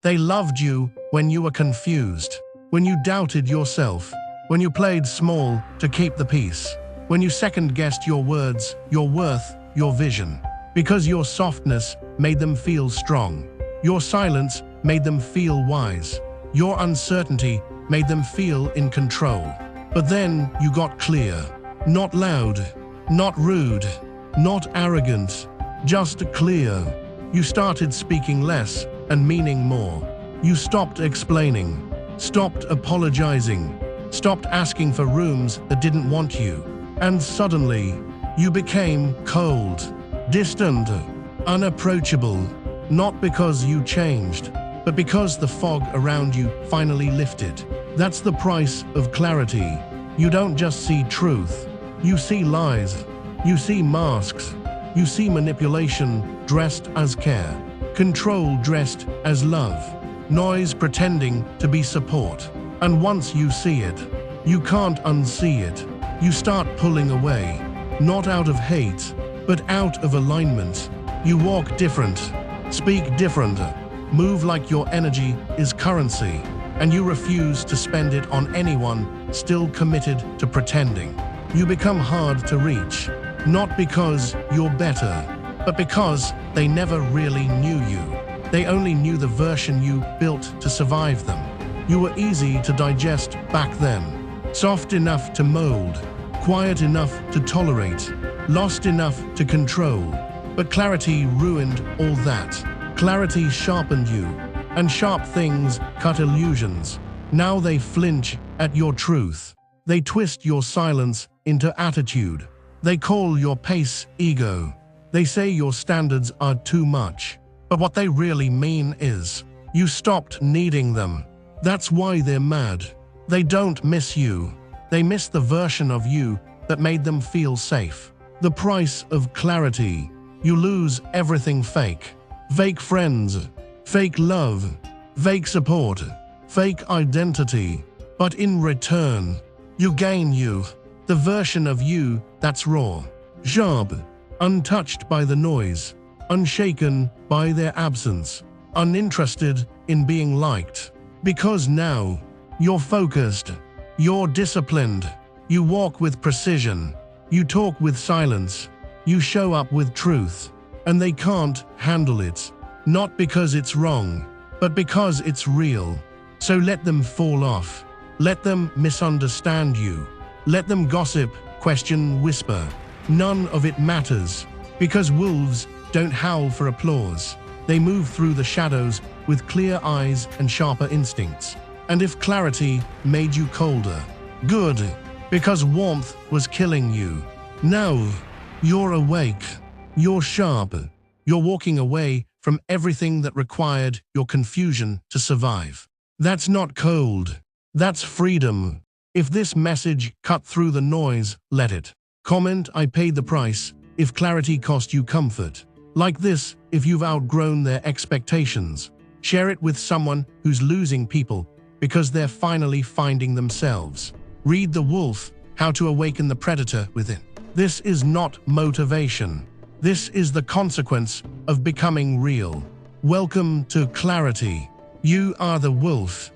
They loved you when you were confused, when you doubted yourself, when you played small to keep the peace, when you second-guessed your words, your worth, your vision. Because your softness made them feel strong. Your silence made them feel wise. Your uncertainty made them feel in control. But then you got clear. Not loud, not rude, not arrogant, just clear. You started speaking less and meaning more. You stopped explaining, stopped apologizing, stopped asking for rooms that didn't want you. And suddenly, you became cold, distant, unapproachable, not because you changed, but because the fog around you finally lifted. That's the price of clarity. You don't just see truth, you see lies, you see masks, you see manipulation dressed as care, control dressed as love, noise pretending to be support. And once you see it, you can't unsee it. You start pulling away, not out of hate, but out of alignment. You walk different, speak different, move like your energy is currency, and you refuse to spend it on anyone still committed to pretending. You become hard to reach, not because you're better, but because they never really knew you. They only knew the version you built to survive them. You were easy to digest back then, soft enough to mold, quiet enough to tolerate, lost enough to control. But clarity ruined all that. Clarity sharpened you, and sharp things cut illusions. Now they flinch at your truth. They twist your silence into attitude. They call your pace ego. They say your standards are too much. But what they really mean is, you stopped needing them. That's why they're mad. They don't miss you. They miss the version of you that made them feel safe. The price of clarity. You lose everything fake. Fake friends, fake love, fake support, fake identity. But in return, you gain you, the version of you that's raw, sharp, untouched by the noise, unshaken by their absence, uninterested in being liked. Because now, you're focused, you're disciplined, you walk with precision, you talk with silence, you show up with truth, and they can't handle it. Not because it's wrong, but because it's real. So let them fall off. Let them misunderstand you. Let them gossip, question, whisper. None of it matters, because wolves don't howl for applause. They move through the shadows with clear eyes and sharper instincts. And if clarity made you colder, good, because warmth was killing you. Now, you're awake, you're sharp, you're walking away from everything that required your confusion to survive. That's not cold, that's freedom. If this message cut through the noise, let it. Comment, I paid the price, if clarity cost you comfort. Like this, if you've outgrown their expectations. Share it with someone who's losing people because they're finally finding themselves. Read The Wolf, How to Awaken the Predator Within. This is not motivation. This is the consequence of becoming real. Welcome to clarity. You are the wolf,